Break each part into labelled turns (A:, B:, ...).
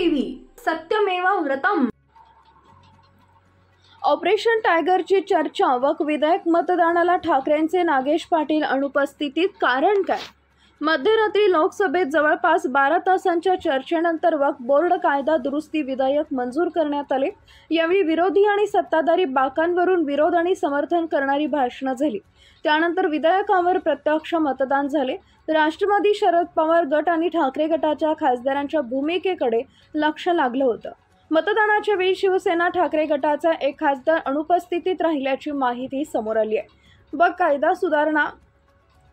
A: TV सत्यमेव व्रतम।
B: Operation टायगरची चर्चा वक्फ विधेयक मतदानाला ठाकरेंचे नागेश पाटील अनुपस्थितीत, कारण काय? मध्यरात्री लोकसभेत जवळपास 12 तासांच्या चर्चेनंतर वक्फ बोर्ड कायदा दुरुस्ती विधेयक मंजूर करण्यात आले। यावेळी विरोधी आणि सत्ताधारी बाकांवरून विरोध आणि समर्थन करणारी भाषणं झाली। त्यानंतर विधेयकावर प्रत्यक्ष मतदान झाले। राष्ट्रवादी, शरद पवार गट आणि ठाकरे गटाच्या खासदारांच्या भूमिकेकडे लक्ष लागलं होतं। मतदानाच्या वेळी शिवसेना ठाकरे गटाचा एक खासदार अनुपस्थितीत राहिल्याची माहिती समोर आली आहे। वक्फ कायदा सुधारणा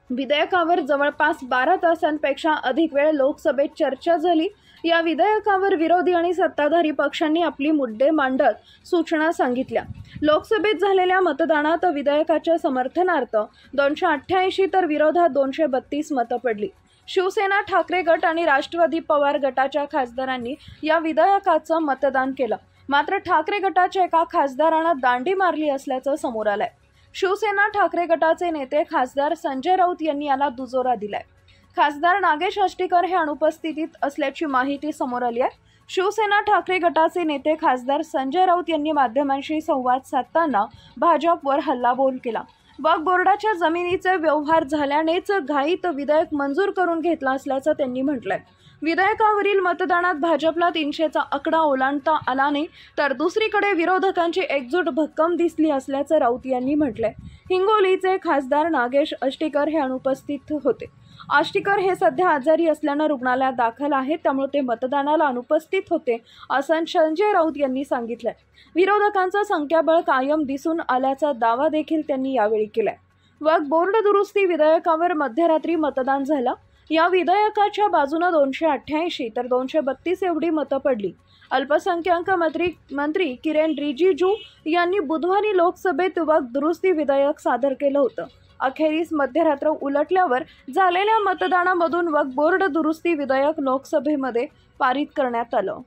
B: विधेयकावर जवळपास 12 तासांपेक्षा अधिक वेळ लोकसभेत चर्चा झाली। या विधेयकावर विरोधी आणि सत्ताधारी पक्षांनी आपली मुद्दे मांडत सूचना सांगितल्या। लोकसभेत झालेल्या मतदानात विधेयकाच्या समर्थनार्थ 288 तर विरोधात 232 मतं पडली। शिवसेना, ठाकरे गट आणि राष्ट्रवादी पवार गटाच्या खासदारांनी या विधेयकाचं मतदान केलं। मात्र ठाकरे गटाच्या एका खासदारानं दांडी मारली असल्याचं समोर आलंय। शिवसेना ठाकरे गटाचे नेते खासदार संजय राऊत यांनी याला दुजोरा दिलाय। खासदार नागेश आष्टीकर हे अनुपस्थितीत असल्याची माहिती समोर आली आहे। शिवसेना ठाकरे गटाचे नेते खासदार संजय राऊत यांनी माध्यमांशी संवाद साधताना भाजपवर हल्लाबोल केला। वक्फ बोर्डाच्या जमिनीचे व्यवहार झाल्यानेच घाईत विधेयक मंजूर करून घेतला असल्याचं त्यांनी म्हटलंय। विधेयकावरील मतदानात भाजपला 300चा आकडा ओलांडता आला नाही, तर दुसरीकडे विरोधकांची एकजूट भक्कम दिसली असल्याचं राऊत यांनी म्हटलंय। हिंगोलीचे खासदार नागेश आष्टीकर हे अनुपस्थित होते। आष्टीकर हे सध्या आजारी असल्यानं रुग्णालयात दाखल आहेत, त्यामुळे ते मतदानाला अनुपस्थित होते असं संजय राऊत यांनी सांगितलंय। विरोधकांचं संख्याबळ कायम दिसून आल्याचा दावा देखील त्यांनी यावेळी केलाय। वक्फ बोर्ड दुरुस्ती विधेयकावर मध्यरात्री मतदान झालं। या विधेयकाच्या बाजूने 288 तर 232 एवढी मतं पडली। अल्पसंख्याक मंत्री किरेन रिजिजू यांनी बुधवारी लोकसभेत वक्फ दुरुस्ती विधेयक सादर केलं होतं। अखेरीस मध्यरात्र उलटल्यावर झालेल्या मतदानामधून वक्फ बोर्ड दुरुस्ती विधेयक लोकसभेमध्ये पारित करण्यात आलं।